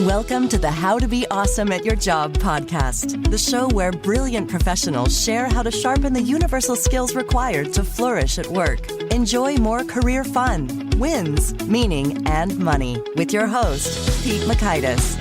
Welcome to the How to Be Awesome at Your Job podcast, the show where brilliant professionals share how to sharpen the universal skills required to flourish at work. Enjoy more career fun, wins, meaning, and money with your host, Pete Makaitis.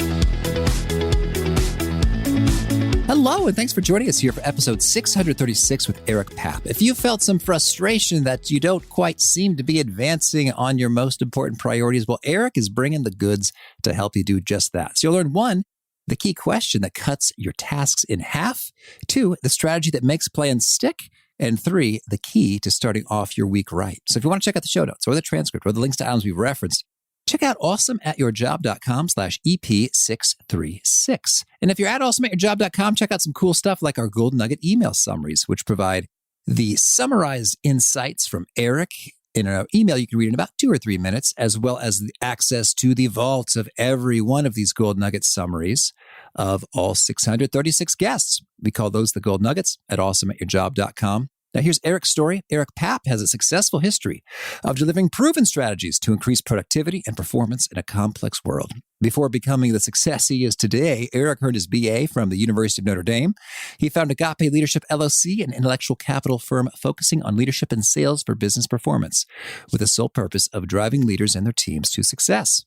Hello, and thanks for joining us here for episode 636 with Eric Papp. If you felt some frustration that you don't quite seem to be advancing on your most important priorities, well, Eric is bringing the goods to help you do just that. So you'll learn 1, the key question that cuts your tasks in half, 2, the strategy that makes plans stick, and 3, the key to starting off your week right. So if you want to check out the show notes or the transcript or the links to items we've referenced, check out awesomeatyourjob.com/EP636. And if you're at awesomeatyourjob.com, check out some cool stuff like our Gold Nugget email summaries, which provide the summarized insights from Eric in an email you can read in about 2 or 3 minutes, as well as the access to the vaults of every one of these Gold Nugget summaries of all 636 guests. We call those the Gold Nuggets at awesomeatyourjob.com. Now, here's Eric's story. Eric Papp has a successful history of delivering proven strategies to increase productivity and performance in a complex world. Before becoming the success he is today, Eric earned his BA from the University of Notre Dame. He founded Agape Leadership LLC, an intellectual capital firm focusing on leadership and sales for business performance, with the sole purpose of driving leaders and their teams to success.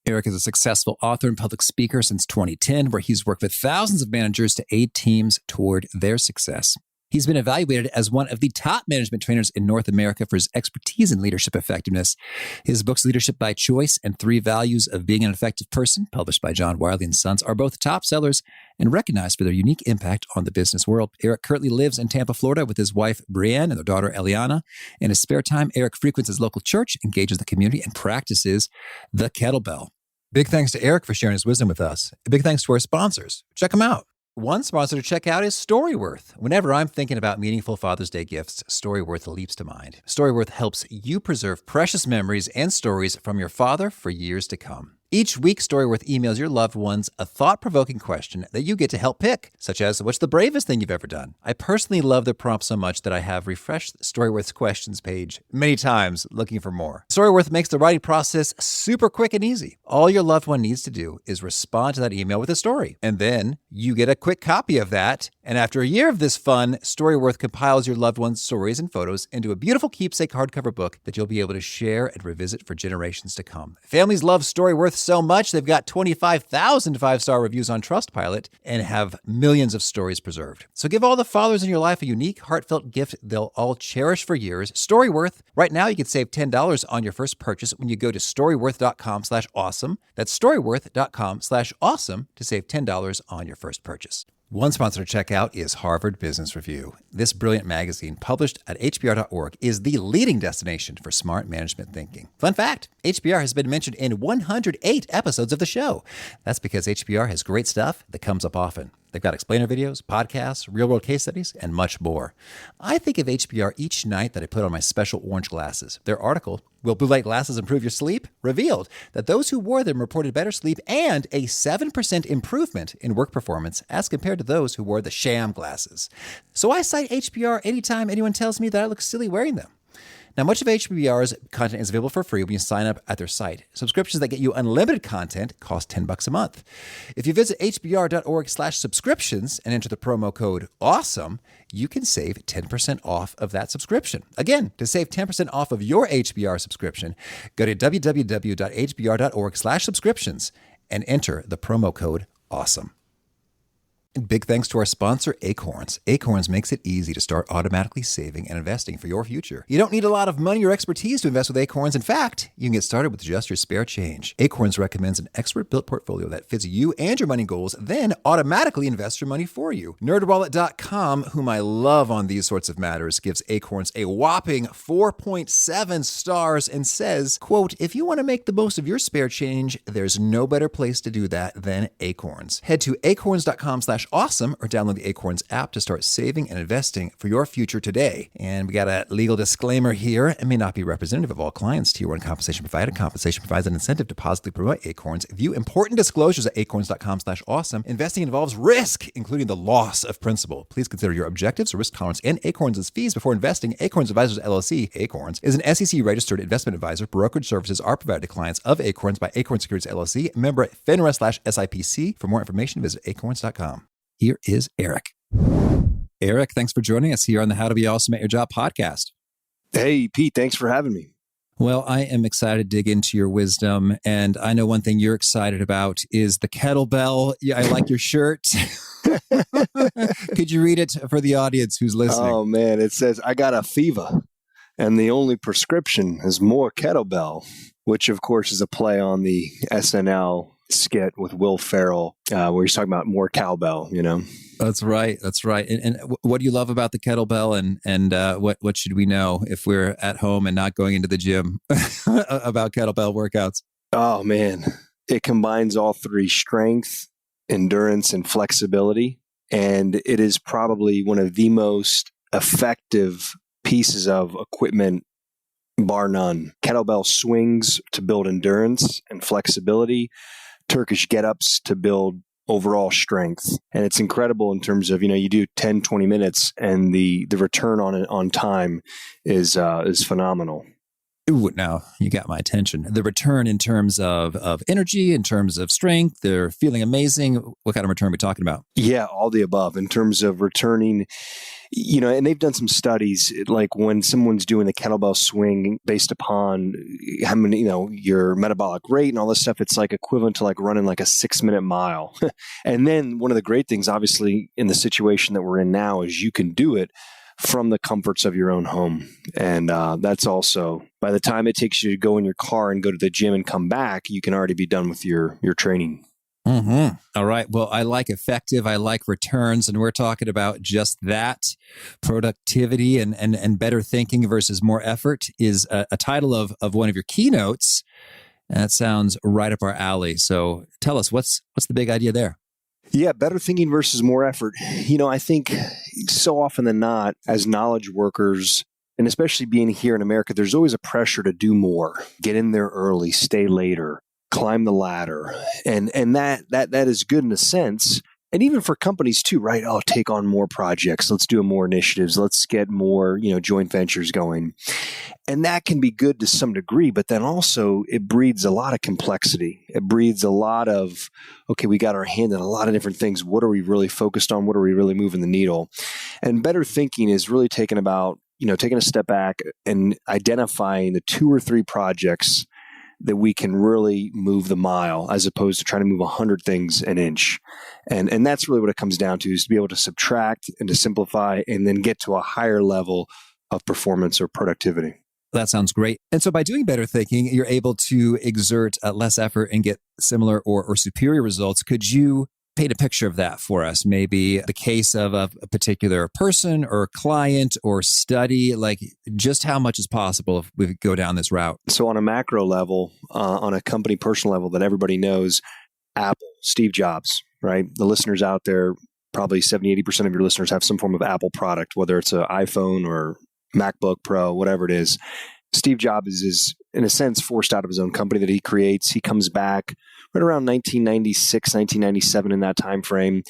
Eric is a successful author and public speaker since 2010, where he's worked with thousands of managers to aid teams toward their success. He's been evaluated as one of the top management trainers in North America for his expertise in leadership effectiveness. His books, Leadership by Choice and 3 Values of Being an Effective Person, published by John Wiley and Sons, are both top sellers and recognized for their unique impact on the business world. Eric currently lives in Tampa, Florida with his wife, Brienne, and their daughter, Eliana. In his spare time, Eric frequents his local church, engages the community, and practices the kettlebell. Big thanks to Eric for sharing his wisdom with us. A big thanks to our sponsors. Check them out. One sponsor to check out is Storyworth. Whenever I'm thinking about meaningful Father's Day gifts, Storyworth leaps to mind. Storyworth helps you preserve precious memories and stories from your father for years to come. Each week, Storyworth emails your loved ones a thought-provoking question that you get to help pick, such as, what's the bravest thing you've ever done? I personally love the prompt so much that I have refreshed Storyworth's questions page many times looking for more. Storyworth makes the writing process super quick and easy. All your loved one needs to do is respond to that email with a story, and then you get a quick copy of that. And after a year of this fun, Storyworth compiles your loved one's stories and photos into a beautiful keepsake hardcover book that you'll be able to share and revisit for generations to come. Families love Storyworth so much, they've got 25,000 5-star reviews on Trustpilot and have millions of stories preserved. So give all the fathers in your life a unique, heartfelt gift they'll all cherish for years. Storyworth. Right now, you can save $10 on your first purchase when you go to storyworth.com/awesome. That's storyworth.com/awesome to save $10 on your first purchase. One sponsor to check out is Harvard Business Review. This brilliant magazine, published at hbr.org, is the leading destination for smart management thinking. Fun fact, HBR has been mentioned in 108 episodes of the show. That's because HBR has great stuff that comes up often. They've got explainer videos, podcasts, real-world case studies, and much more. I think of HBR each night that I put on my special orange glasses. Their article, Will Blue Light Glasses Improve Your Sleep?, revealed that those who wore them reported better sleep and a 7% improvement in work performance as compared to those who wore the sham glasses. So I cite HBR anytime anyone tells me that I look silly wearing them. Now, much of HBR's content is available for free when you sign up at their site. Subscriptions that get you unlimited content cost $10 a month. If you visit hbr.org/subscriptions and enter the promo code AWESOME, you can save 10% off of that subscription. Again, to save 10% off of your HBR subscription, go to www.hbr.org/subscriptions and enter the promo code AWESOME. And big thanks to our sponsor, Acorns. Acorns makes it easy to start automatically saving and investing for your future. You don't need a lot of money or expertise to invest with Acorns. In fact, you can get started with just your spare change. Acorns recommends an expert-built portfolio that fits you and your money goals, then automatically invests your money for you. NerdWallet.com, whom I love on these sorts of matters, gives Acorns a whopping 4.7 stars and says, quote, if you want to make the most of your spare change, there's no better place to do that than Acorns. Head to acorns.com/awesome acorns.com/awesome or download the Acorns app to start saving and investing for your future today. And we got a legal disclaimer here. It may not be representative of all clients. Tier 1 compensation provided. Compensation provides an incentive to positively promote Acorns. View important disclosures at acorns.com/awesome. Investing involves risk, including the loss of principal. Please consider your objectives, risk tolerance, and Acorns' fees before investing. Acorns Advisors LLC, Acorns, is an SEC-registered investment advisor. Brokerage services are provided to clients of Acorns by Acorns Securities LLC, member at FINRA/SIPC. For more information, visit acorns.com. Here is Eric. Eric, thanks for joining us here on the How to Be Awesome at Your Job podcast. Hey, Pete, thanks for having me. Well, I am excited to dig into your wisdom, and I know one thing you're excited about is the kettlebell. Yeah, I like your shirt. Could you read it for the audience who's listening? Oh, man, it says, I got a fever, and the only prescription is more kettlebell, which, of course, is a play on the SNL skit with Will Ferrell, where he's talking about more cowbell, you know? That's right. That's right. And what do you love about the kettlebell, and what should we know if we're at home and not going into the gym about kettlebell workouts? Oh, man. It combines all three: strength, endurance, and flexibility. And it is probably one of the most effective pieces of equipment, bar none. Kettlebell swings to build endurance and flexibility, Turkish get-ups to build overall strength. And it's incredible in terms of, you do 10, 20 minutes and the return on time is phenomenal. Ooh, now you got my attention. The return in terms of energy, in terms of strength, they're feeling amazing. What kind of return are we talking about? Yeah, all the above in terms of returning, and they've done some studies, like when someone's doing the kettlebell swing based upon how many, your metabolic rate and all this stuff, it's like equivalent to like running like a 6-minute mile. And then one of the great things, obviously, in the situation that we're in now is you can do it from the comforts of your own home. And that's also, by the time it takes you to go in your car and go to the gym and come back, you can already be done with your training. Mm-hmm. All right. Well, I like effective. I like returns. And we're talking about just that. Productivity and better thinking versus more effort is a title of one of your keynotes. That sounds right up our alley. So tell us, what's the big idea there? Yeah, better thinking versus more effort. I think so often than not, as knowledge workers, and especially being here in America, there's always a pressure to do more, get in there early, stay later, climb the ladder. And that is good in a sense. And even for companies too, right? Oh, take on more projects. Let's do more initiatives. Let's get more, joint ventures going. And that can be good to some degree, but then also it breeds a lot of complexity. It breeds a lot of, okay, we got our hand in a lot of different things. What are we really focused on? What are we really moving the needle? And better thinking is really taking a step back and identifying the 2 or 3 projects that we can really move the mile, as opposed to trying to move 100 things an inch. And that's really what it comes down to, is to be able to subtract and to simplify and then get to a higher level of performance or productivity. That sounds great. And so by doing better thinking, you're able to exert less effort and get similar or superior results. Could you paint a picture of that for us? Maybe the case of a particular person or client or study, like just how much is possible if we go down this route? So on a macro level, on a company personal level that everybody knows, Apple, Steve Jobs, right? The listeners out there, probably 70, 80% of your listeners have some form of Apple product, whether it's an iPhone or MacBook Pro, whatever it is. Steve Jobs is, in a sense, forced out of his own company that he creates. He comes back right around 1996, 1997, in that time frame.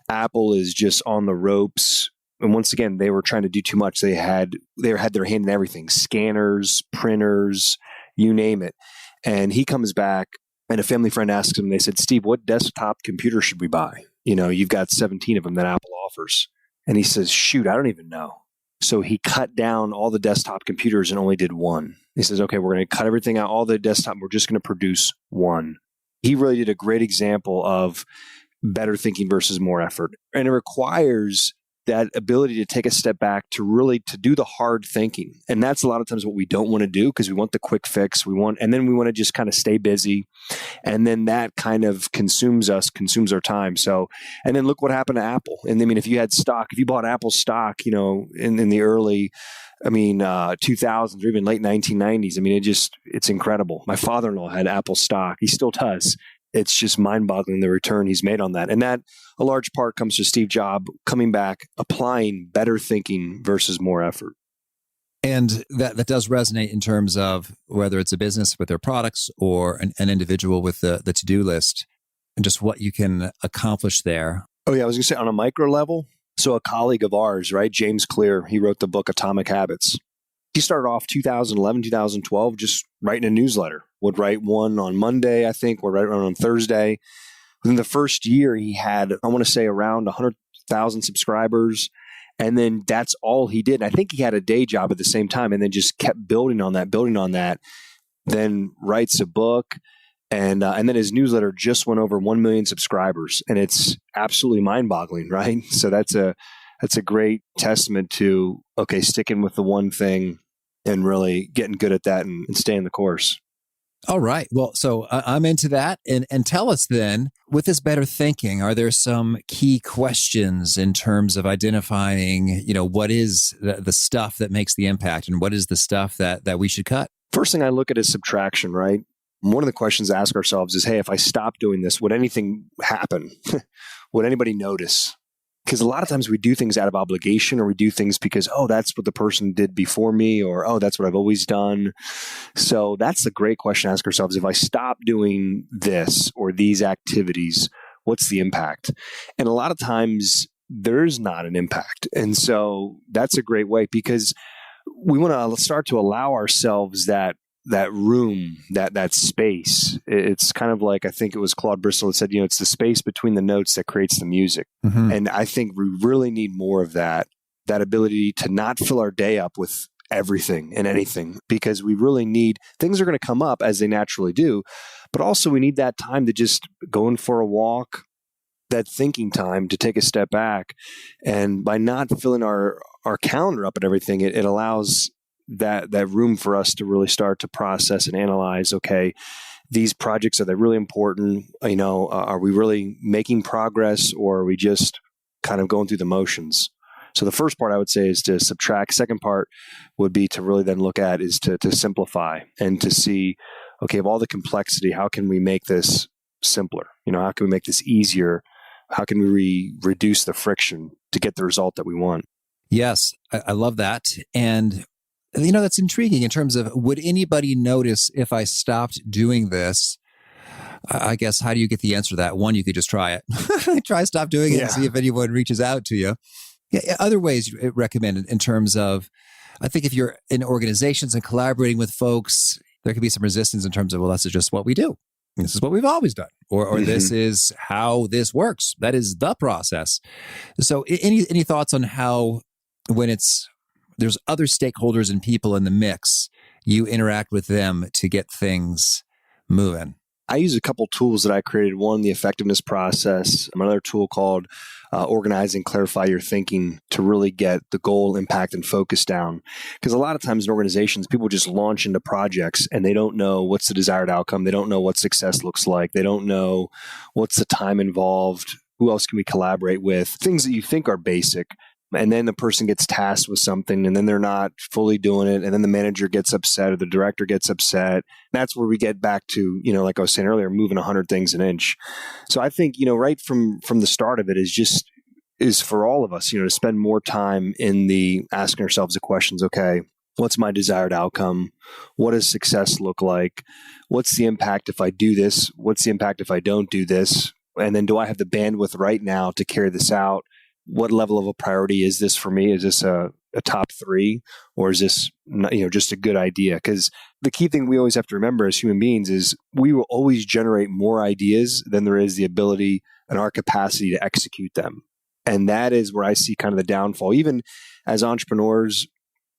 Apple is just on the ropes. And once again, they were trying to do too much. They had their hand in everything: scanners, printers, you name it. And he comes back, and a family friend asks him, they said, Steve, what desktop computer should we buy? You've got 17 of them that Apple offers. And he says, shoot, I don't even know. So he cut down all the desktop computers and only did one. He says, okay, we're going to cut everything out, all the desktop. We're just going to produce one. He really did a great example of better thinking versus more effort. And it requires that ability to take a step back to do the hard thinking. And that's a lot of times what we don't want to do, because we want the quick fix. And then we want to just kind of stay busy. And then that kind of consumes our time. So, and then look what happened to Apple. And I mean, if you bought Apple stock, in the early, 2000s or even late 1990s, it's incredible. My father-in-law had Apple stock. He still does. it's just mind-boggling the return he's made on that. And that a large part comes to Steve Jobs coming back, applying better thinking versus more effort. And that does resonate in terms of whether it's a business with their products or an individual with the to-do list and just what you can accomplish there. Oh, yeah. I was going to say on a micro level. So a colleague of ours, right, James Clear, he wrote the book Atomic Habits. He started off 2011, 2012, just writing a newsletter. Would write one on Monday, I think, would write one on Thursday. Within the first year, he had, I want to say, around 100,000 subscribers. And then that's all he did. And I think he had a day job at the same time and then just kept building on that, then writes a book. And then his newsletter just went over 1 million subscribers. And it's absolutely mind-boggling, right? So that's a great testament to, okay, sticking with the one thing and really getting good at that and staying the course. All right. Well, so I'm into that. And tell us then, with this better thinking, are there some key questions in terms of identifying, what is the stuff that makes the impact and what is the stuff that we should cut? First thing I look at is subtraction, right? One of the questions to ask ourselves is, hey, if I stop doing this, would anything happen? Would anybody notice? Because a lot of times we do things out of obligation, or we do things because, oh, that's what the person did before me, or, oh, that's what I've always done. So that's a great question to ask ourselves. If I stop doing this or these activities, what's the impact? And a lot of times there's not an impact. And so that's a great way, because we want to start to allow ourselves that room, that space. It's kind of like, I think it was Claude Bristol that said, it's the space between the notes that creates the music. Mm-hmm. And I think we really need more of that ability to not fill our day up with everything and anything, because we really need, things are going to come up as they naturally do, but also we need that time to just go in for a walk, that thinking time to take a step back. And by not filling our calendar up and everything, it allows that room for us to really start to process and analyze, okay, these projects, are they really important? Are we really making progress, or are we just kind of going through the motions? So the first part I would say is to subtract. Second part would be to really then look at is to simplify and to see, okay, of all the complexity, how can we make this simpler? How can we make this easier? How can we reduce the friction to get the result that we want? Yes, I love that. And that's intriguing in terms of, would anybody notice if I stopped doing this? I guess, how do you get the answer to that? One, you could just try it. Stop doing it and see if anyone reaches out to you. Yeah, other ways you recommend in terms of, I think if you're in organizations and collaborating with folks, there could be some resistance in terms of, well, this is just what we do. This is what we've always done. Or mm-hmm. This is how this works. That is the process. So any thoughts on how, when there's other stakeholders and people in the mix, you interact with them to get things moving? I use a couple tools that I created. One, the effectiveness process. Another tool called Organize and Clarify Your Thinking, to really get the goal, impact, and focus down. Because a lot of times in organizations, people just launch into projects and they don't know what's the desired outcome. They don't know what success looks like. They don't know what's the time involved. Who else can we collaborate with? Things that you think are basic. And then the person gets tasked with something and then they're not fully doing it. And then the manager gets upset or the director gets upset. That's where we get back to, like I was saying earlier, moving 100 things an inch. So I think, right from the start of it is for all of us, to spend more time in the asking ourselves the questions, okay, what's my desired outcome? What does success look like? What's the impact if I do this? What's the impact if I don't do this? And then do I have the bandwidth right now to carry this out? What level of a priority is this for me? Is this a top 3, or is this just a good idea? Because the key thing we always have to remember as human beings is we will always generate more ideas than there is the ability and our capacity to execute them. And that is where I see kind of the downfall. Even as entrepreneurs,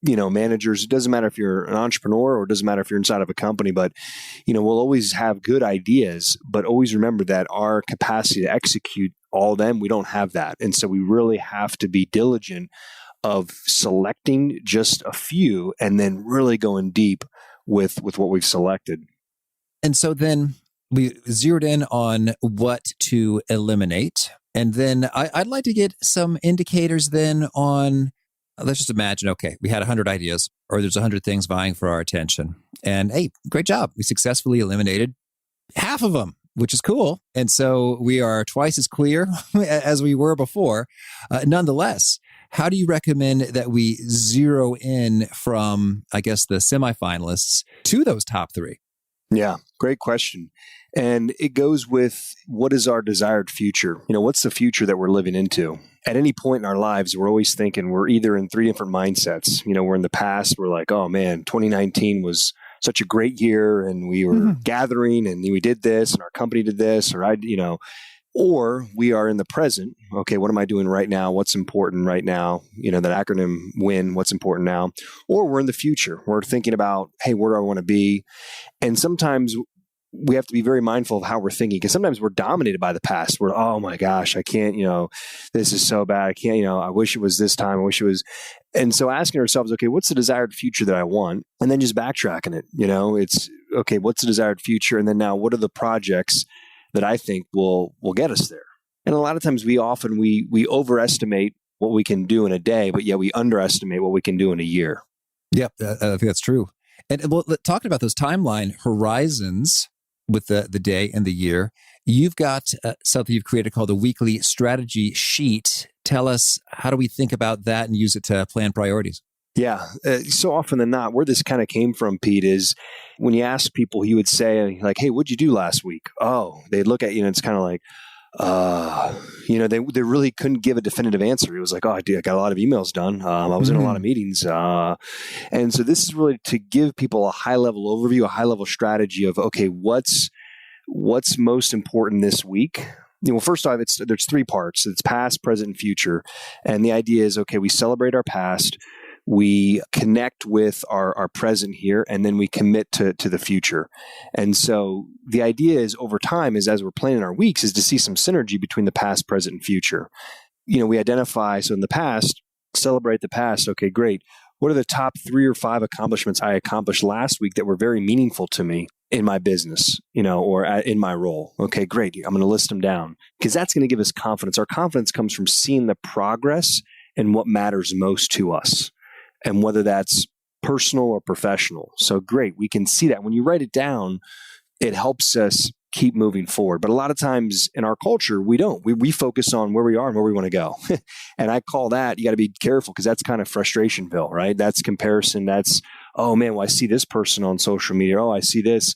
managers, it doesn't matter if you're an entrepreneur or it doesn't matter if you're inside of a company, but, we'll always have good ideas, but always remember that our capacity to execute all of them, we don't have that. And so we really have to be diligent of selecting just a few and then really going deep with what we've selected. And so then we zeroed in on what to eliminate. And then I'd like to get some indicators then on, let's just imagine, okay, we had 100 ideas, or there's 100 things vying for our attention. And hey, great job. We successfully eliminated half of them. which is cool. And so we are twice as clear as we were before. Nonetheless, how do you recommend that we zero in from, I guess, the semifinalists to those top three? Yeah, great question. And it goes with, what is our desired future? What's the future that we're living into? At any point in our lives, we're always thinking we're either in three different mindsets. We're in the past, we're like, oh man, 2019 was such a great year and we were gathering and we did this and our company did this, or we are in the present. Okay, what am I doing right now? What's important right now? That acronym WIN, what's important now? Or we're in the future. We're thinking about, hey, where do I want to be? And sometimes we have to be very mindful of how we're thinking, because sometimes we're dominated by the past. We're, oh my gosh, I can't, this is so bad. I can't, I wish it was this time. I wish it was. And so asking ourselves, okay, what's the desired future that I want? And then just backtracking it, it's, okay, what's the desired future? And then now what are the projects that I think will get us there? And a lot of times we overestimate what we can do in a day, but yet we underestimate what we can do in a year. Yep, I think that's true. And talking about those timeline horizons with the day and the year, you've got something you've created called the weekly strategy sheet. Tell us, how do we think about that and use it to plan priorities? Yeah. So often than not, where this kind of came from, Pete, is when you ask people, you would say like, hey, what'd you do last week? Oh, they'd look at you and it's kind of like, they really couldn't give a definitive answer. It was like, oh, I got a lot of emails done. I was in a lot of meetings. And so this is really to give people a high level overview, a high level strategy of, okay, what's most important this week? Well, first off, there's three parts. It's past, present, and future. And the idea is, okay, we celebrate our past, we connect with our present here, and then we commit to the future. And so the idea is over time is as we're planning our weeks is to see some synergy between the past, present, and future. We identify, so in the past, celebrate the past. Okay, great. What are the top 3 or 5 accomplishments I accomplished last week that were very meaningful to me in my business, or in my role? Okay, great. I'm going to list them down because that's going to give us confidence. Our confidence comes from seeing the progress and what matters most to us, and whether that's personal or professional. So great, we can see that. When you write it down, it helps us keep moving forward. But a lot of times in our culture, we don't. We focus on where we are and where we want to go. And I call that, you got to be careful because that's kind of frustrationville, right? That's comparison. That's, oh man, well, I see this person on social media. Oh, I see this.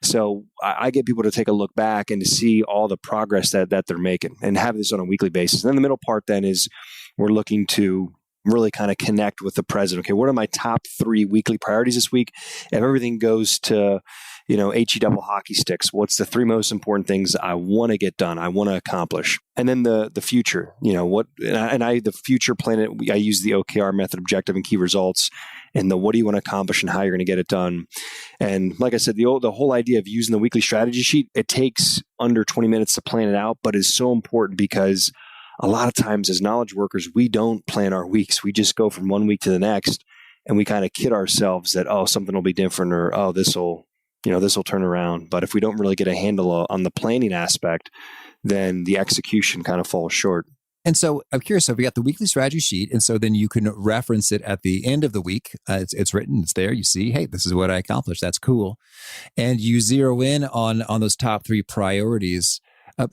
So I get people to take a look back and to see all the progress that they're making and have this on a weekly basis. And then the middle part then is we're looking to really kind of connect with the present. Okay, what are my top 3 weekly priorities this week? If everything goes to, HE double hockey sticks, what's the 3 most important things I want to get done, I want to accomplish? And then the future, the future planet, I use the OKR method, objective and key results, and the what do you want to accomplish and how you're going to get it done. And like I said, the whole idea of using the weekly strategy sheet, it takes under 20 minutes to plan it out, but is so important because a lot of times as knowledge workers, we don't plan our weeks. We just go from one week to the next and we kind of kid ourselves that, oh, something will be different, or, oh, this will turn around. But if we don't really get a handle on the planning aspect, then the execution kind of falls short. And so I'm curious, so we got the weekly strategy sheet, and so then you can reference it at the end of the week. It's written, it's there. You see, hey, this is what I accomplished. That's cool. And you zero in on those top 3 priorities.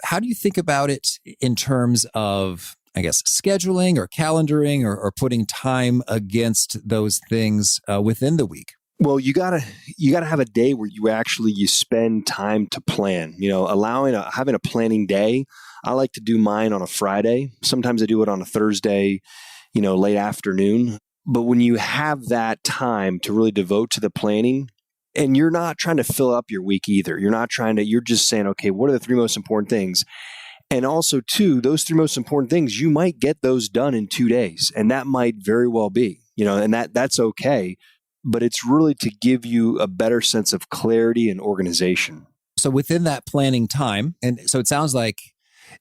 How do you think about it in terms of, I guess, scheduling or calendaring or putting time against those things within the week? Well, you gotta have a day where you spend time to plan. Having a planning day. I like to do mine on a Friday. Sometimes I do it on a Thursday, late afternoon. But when you have that time to really devote to the planning, and you're not trying to fill up your week either. You're just saying, okay, what are the 3 most important things? And also, too, those 3 most important things, you might get those done in 2 days. And that might very well be, and that's okay. But it's really to give you a better sense of clarity and organization. So within that planning time, and so it sounds like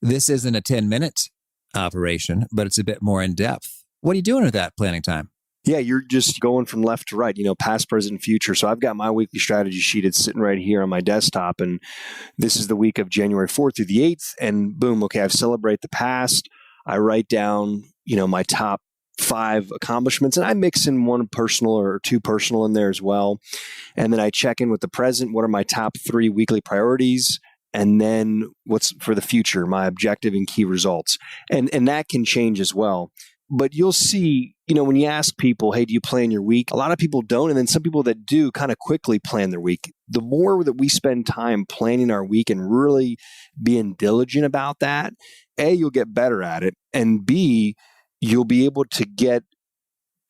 this isn't a 10-minute operation, but it's a bit more in depth. What are you doing with that planning time? Yeah, you're just going from left to right, past, present, and future. So I've got my weekly strategy sheet. It's sitting right here on my desktop. And this is the week of January 4th through the 8th. And boom, okay, I've celebrated the past. I write down, my top 5 accomplishments. And I mix in 1 personal or 2 personal in there as well. And then I check in with the present. What are my top 3 weekly priorities? and then what's for the future, my objective and key results. And that can change as well. But you'll see, when you ask people, hey, do you plan your week? A lot of people don't. And then some people that do kind of quickly plan their week. The more that we spend time planning our week and really being diligent about that, A, you'll get better at it. And B, you'll be able to get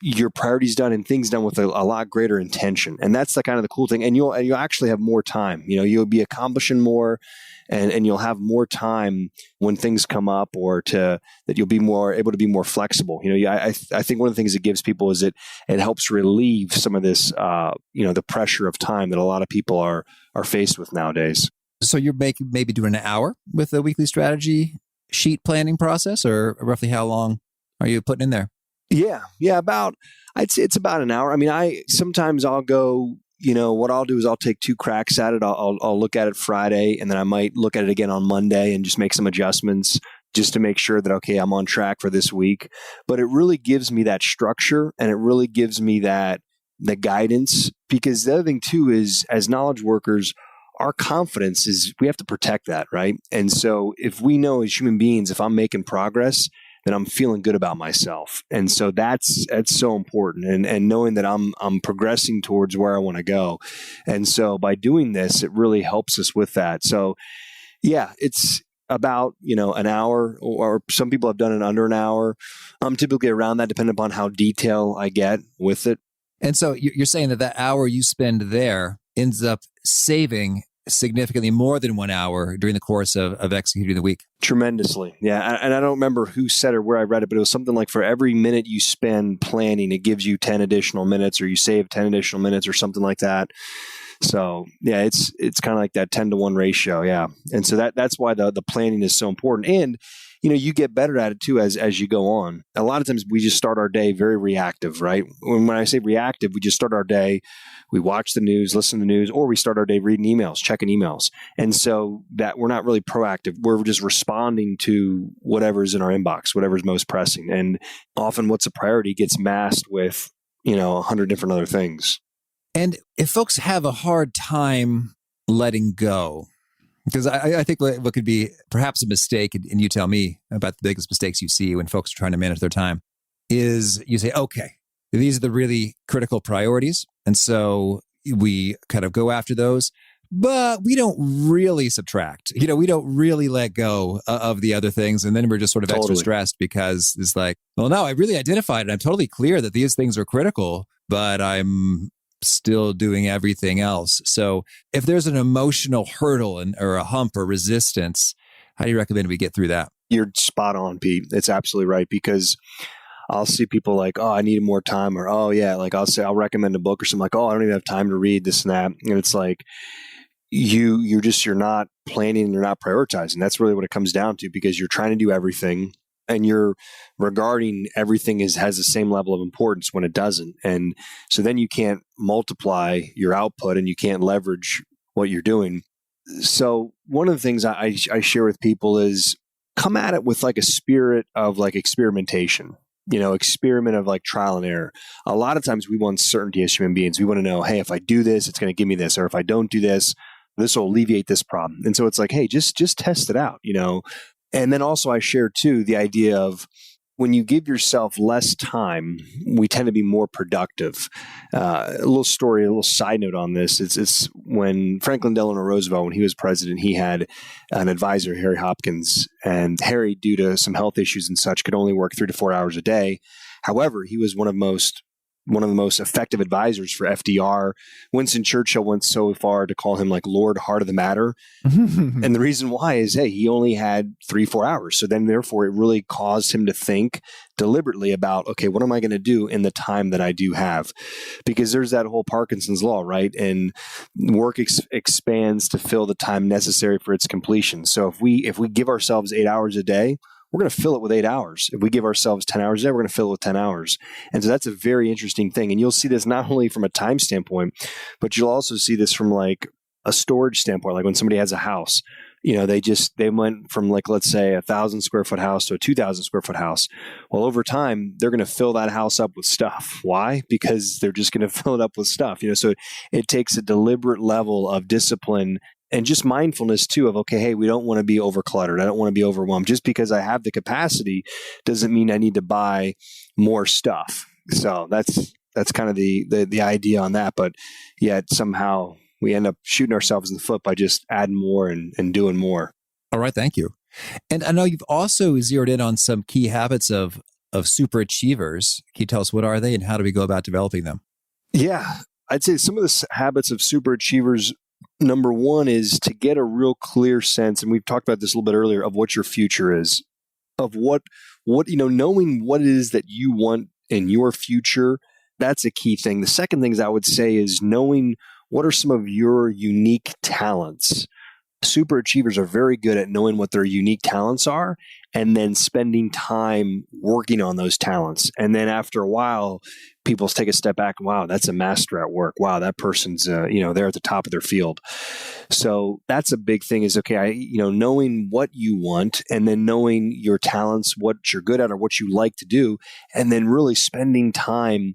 your priorities done and things done with a lot greater intention. And that's the kind of the cool thing. And you'll actually have more time. You'll be accomplishing more and you'll have more time when things come up or that you'll be more able to be more flexible. I think one of the things it gives people is it helps relieve some of this, the pressure of time that a lot of people are faced with nowadays. So you're maybe doing an hour with the weekly strategy sheet planning process, or roughly how long are you putting in there? Yeah. I'd say it's about an hour. I mean, sometimes I'll go, what I'll do is I'll take 2 cracks at it. I'll look at it Friday, and then I might look at it again on Monday and just make some adjustments just to make sure that, okay, I'm on track for this week. But it really gives me that structure, and it really gives me the guidance, because the other thing too is, as knowledge workers, our confidence is, we have to protect that, right? And so if we know as human beings, if I'm making progress, then I'm feeling good about myself. And so that's so important. And knowing that I'm progressing towards where I want to go. And so by doing this, it really helps us with that. So yeah, it's about, an hour, or some people have done it under an hour. I'm typically around that, depending upon how detailed I get with it. And so you're saying that hour you spend there ends up saving significantly more than 1 hour during the course of executing the week. Tremendously. Yeah. And I don't remember who said or where I read it, but it was something like, for every minute you spend planning, it gives you 10 additional minutes, or you save 10 additional minutes, or something like that. So yeah, it's kind of like that 10-to-1 ratio. Yeah. And so that's why the planning is so important. And you get better at it too as you go on. A lot of times we just start our day very reactive, right? When I say reactive, we just start our day, we watch the news, listen to the news, or we start our day reading emails, checking emails. And so that we're not really proactive. We're just responding to whatever's in our inbox, whatever's most pressing. And often what's a priority gets masked with, 100 different other things. And if folks have a hard time letting go, because I think what could be perhaps a mistake, and you tell me about the biggest mistakes you see when folks are trying to manage their time, is you say, okay, these are the really critical priorities. And so we kind of go after those, but we don't really subtract. We don't really let go of the other things. And then we're just sort of extra stressed because it's like, well, no, I really identified it. I'm totally clear that these things are critical, but I'm still doing everything else. So if there's an emotional hurdle or a hump or resistance, how do you recommend we get through that? You're spot on, Pete. It's absolutely right, because I'll see people like, oh, I need more time, or, oh yeah, like I'll recommend a book or something, like, oh, I don't even have time to read this and that. And it's like, you're not planning and you're not prioritizing. That's really what it comes down to, because you're trying to do everything, and you're regarding everything has the same level of importance when it doesn't. And so then you can't multiply your output and you can't leverage what you're doing. So one of the things I share with people is, come at it with like a spirit of like experimentation, experiment of like trial and error. A lot of times we want certainty as human beings. We want to know, hey, if I do this, it's going to give me this, or if I don't do this, this will alleviate this problem. And so it's like, hey, just test it out, And then also I share too the idea of, when you give yourself less time, we tend to be more productive. A little story, a little side note on this. It's when Franklin Delano Roosevelt, when he was president, he had an advisor, Harry Hopkins, and Harry, due to some health issues and such, could only work 3 to 4 hours a day. However, he was one of the most effective advisors for FDR. Winston Churchill went so far to call him like Lord Heart of the Matter. And the reason why is, hey, he only had 3-4 hours. So then therefore it really caused him to think deliberately about, okay, what am I going to do in the time that I do have? Because there's that whole Parkinson's law, right? And work expands to fill the time necessary for its completion. So if we give ourselves 8 hours a day, we're going to fill it with 8 hours. If we give ourselves 10 hours a day, we're going to fill it with 10 hours. And so that's a very interesting thing. And you'll see this not only from a time standpoint, but you'll also see this from like a storage standpoint. Like when somebody has a house, they went from like, let's say 1,000 square foot house to a 2,000 square foot house. Well, over time, they're going to fill that house up with stuff. Why? Because they're just going to fill it up with stuff. So it takes a deliberate level of discipline And just mindfulness too of, okay, hey, we don't want to be overcluttered. I don't want to be overwhelmed. Just because I have the capacity doesn't mean I need to buy more stuff. So that's kind of the idea on that. But yet somehow we end up shooting ourselves in the foot by just adding more and doing more. All right. Thank you. And I know you've also zeroed in on some key habits of super achievers. Can you tell us what are they and how do we go about developing them? Yeah, I'd say some of the habits of super achievers, number one is to get a real clear sense, and we've talked about this a little bit earlier, of what your future is, of what knowing what it is that you want in your future. That's a key thing. The second thing I would say is knowing what are some of your unique talents. Super achievers are very good at knowing what their unique talents are and then spending time working on those talents. And then after a while, people take a step back. Wow, that's a master at work. Wow, that person's, they're at the top of their field. So that's a big thing is, okay, knowing what you want and then knowing your talents, what you're good at or what you like to do, and then really spending time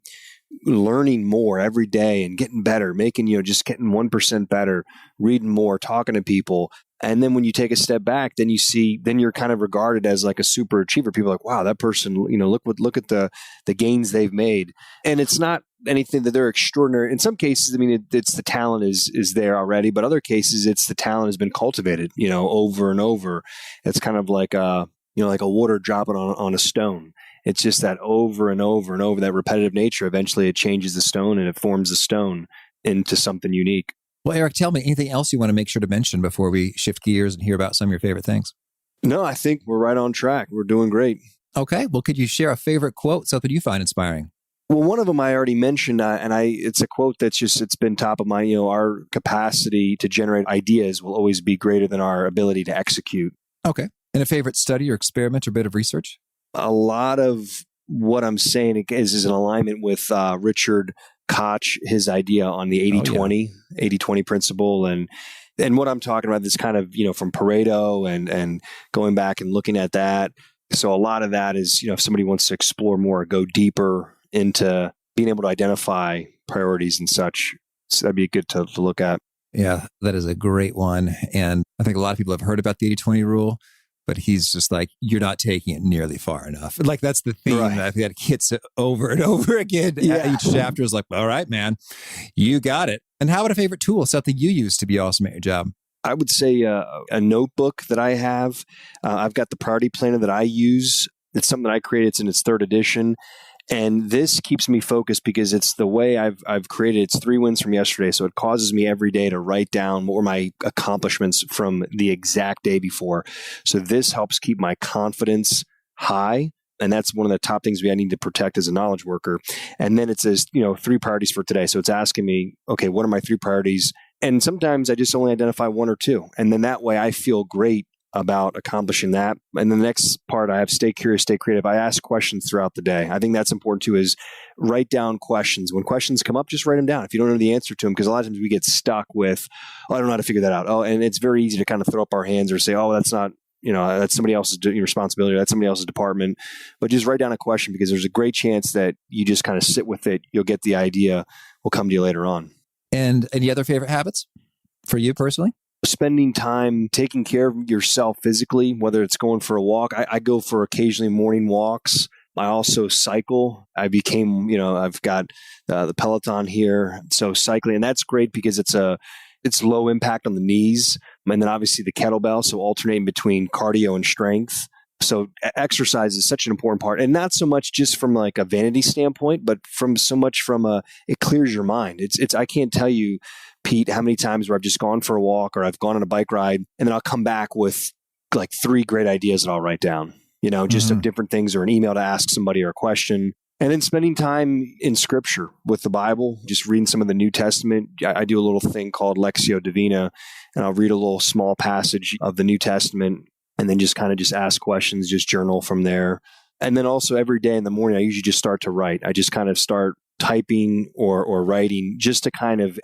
learning more every day and getting better, making, just getting 1% better, reading more, talking to people. And then when you take a step back, then you're kind of regarded as like a super achiever. People are like, wow, that person, look at the gains they've made. And it's not anything that they're extraordinary. In some cases, it's the talent is there already, but other cases, it's the talent has been cultivated, over and over. It's kind of like a water dropping on a stone. It's just that over and over and over, that repetitive nature. Eventually it changes the stone and it forms the stone into something unique. Well, Eric, tell me anything else you want to make sure to mention before we shift gears and hear about some of your favorite things. No, I think we're right on track. We're doing great. Okay. Well, could you share a favorite quote, something you find inspiring? Well, one of them I already mentioned, it's a quote it's been top of mind. Our capacity to generate ideas will always be greater than our ability to execute. Okay. And a favorite study or experiment or bit of research? A lot of what I'm saying is in alignment with Richard Koch, his idea on the 80-20 principle. And what I'm talking about is kind of, from Pareto and going back and looking at that. So a lot of that is, if somebody wants to explore more, go deeper into being able to identify priorities and such. So that'd be good to look at. Yeah, that is a great one. And I think a lot of people have heard about the 80-20 rule. But he's just like, you're not taking it nearly far enough. Like, that's the theme that I've got hits over and over again. Yeah. Each chapter is like, all right, man, you got it. And how about a favorite tool, something you use to be awesome at your job? I would say a notebook that I have. I've got the priority planner that I use. It's something that I created. It's in its 3rd edition. And this keeps me focused because it's the way I've created. It's 3 wins from yesterday. So it causes me every day to write down what were my accomplishments from the exact day before. So this helps keep my confidence high. And that's one of the top things I need to protect as a knowledge worker. And then it says, 3 priorities for today. So it's asking me, okay, what are my 3 priorities? And sometimes I just only identify 1 or 2. And then that way I feel great about accomplishing that. And the next part I have, stay curious, stay creative. I ask questions throughout the day. I think that's important too, is write down questions. When questions come up, just write them down. If you don't know the answer to them, because a lot of times we get stuck with, I don't know how to figure that out. And it's very easy to kind of throw up our hands or say, that's not, that's somebody else's responsibility. That's somebody else's department. But just write down a question because there's a great chance that you just kind of sit with it. You'll get the idea. Will come to you later on. And any other favorite habits for you personally? Spending time taking care of yourself physically, whether it's going for a walk. I go for occasionally morning walks. I also cycle. I became, I've got the Peloton here. So cycling, and that's great because it's low impact on the knees. And then obviously the kettlebell. So alternating between cardio and strength. So exercise is such an important part, and not so much just from like a vanity standpoint, but from it clears your mind. It's I can't tell you, Pete, how many times where I've just gone for a walk or I've gone on a bike ride and then I'll come back with like 3 great ideas that I'll write down, just of different things or an email to ask somebody or a question. And then spending time in scripture with the Bible, just reading some of the New Testament. I do a little thing called Lectio Divina, and I'll read a little small passage of the New Testament and then just kind of just ask questions, just journal from there. And then also every day in the morning, I usually just start to write. I just kind of start typing or writing just to kind of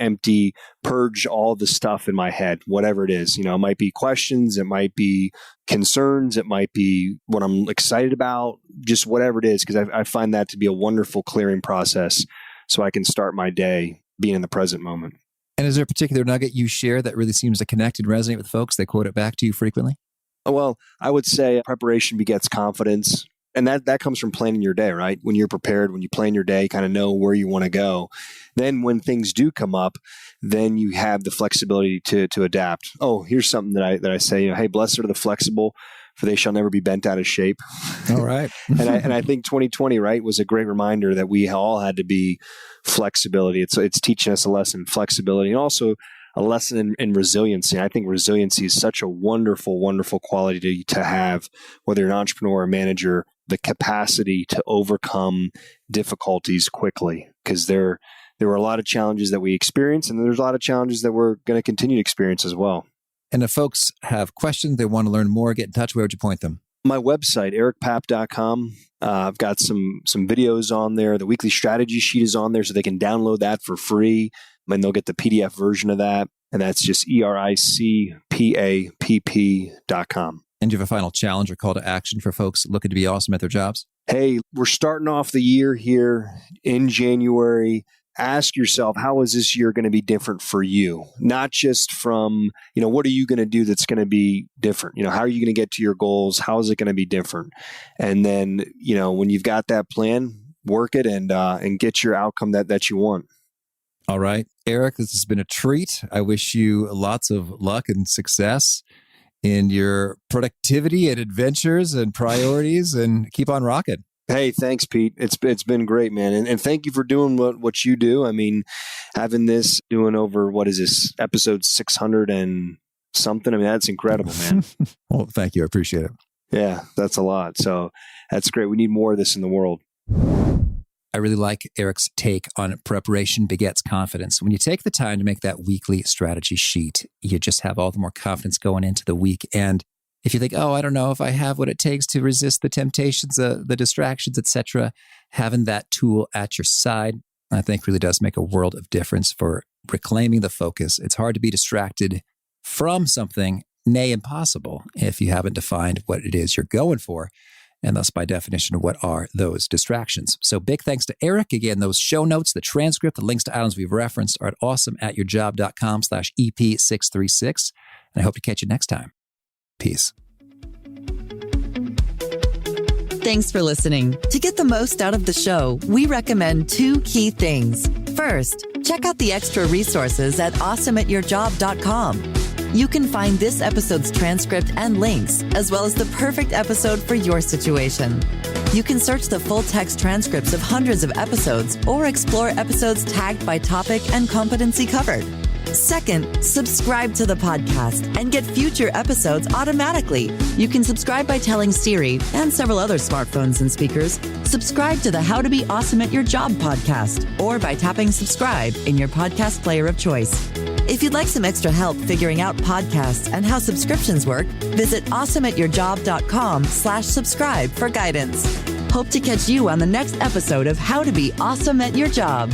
purge all the stuff in my head, whatever it is. It might be questions, it might be concerns, it might be what I'm excited about, just whatever it is, because I find that to be a wonderful clearing process so I can start my day being in the present moment. And is there a particular nugget you share that really seems to connect and resonate with folks? They quote it back to you frequently? Well, I would say preparation begets confidence. And that comes from planning your day, right? When you're prepared, when you plan your day, kind of know where you want to go. Then when things do come up, then you have the flexibility to adapt. Oh, here's something that I say, hey, blessed are the flexible, for they shall never be bent out of shape. All right. and I think 2020, right, was a great reminder that we all had to be flexibility. It's teaching us a lesson, flexibility, and also a lesson in resiliency. I think resiliency is such a wonderful, wonderful quality to have, whether you're an entrepreneur or a manager, the capacity to overcome difficulties quickly, because there were a lot of challenges that we experienced, and there's a lot of challenges that we're going to continue to experience as well. And if folks have questions, they want to learn more, get in touch, where would you point them? My website, ericpapp.com. I've got some videos on there. The weekly strategy sheet is on there, so they can download that for free, and they'll get the PDF version of that. And that's just ericpapp.com. And do you have a final challenge or call to action for folks looking to be awesome at their jobs? Hey, we're starting off the year here in January. Ask yourself, how is this year going to be different for you? Not just from, what are you going to do that's going to be different? How are you going to get to your goals? How is it going to be different? And then, when you've got that plan, work it and get your outcome that you want. All right. Eric, this has been a treat. I wish you lots of luck and success in your productivity and adventures and priorities, and keep on rocking. Hey, thanks, Pete. It's been great, man. And thank you for doing what you do. I mean, having this, doing over, what is this, episode 600 and something? I mean, that's incredible, man. Well, thank you. I appreciate it. Yeah, that's a lot. So that's great. We need more of this in the world. I really like Eric's take on preparation begets confidence. When you take the time to make that weekly strategy sheet, you just have all the more confidence going into the week. And if you think, I don't know if I have what it takes to resist the temptations, the distractions, etc., having that tool at your side, I think really does make a world of difference for reclaiming the focus. It's hard to be distracted from something, nay, impossible, if you haven't defined what it is you're going for. And thus, by definition, what are those distractions? So big thanks to Eric. Again, those show notes, the transcript, the links to items we've referenced are at awesomeatyourjob.com/EP636. And I hope to catch you next time. Peace. Thanks for listening. To get the most out of the show, we recommend 2 key things. First, check out the extra resources at awesomeatyourjob.com. You can find this episode's transcript and links, as well as the perfect episode for your situation. You can search the full text transcripts of hundreds of episodes or explore episodes tagged by topic and competency covered. Second, subscribe to the podcast and get future episodes automatically. You can subscribe by telling Siri and several other smartphones and speakers, subscribe to the How to Be Awesome at Your Job podcast, or by tapping subscribe in your podcast player of choice. If you'd like some extra help figuring out podcasts and how subscriptions work, visit awesomeatyourjob.com/subscribe for guidance. Hope to catch you on the next episode of How to Be Awesome at Your Job.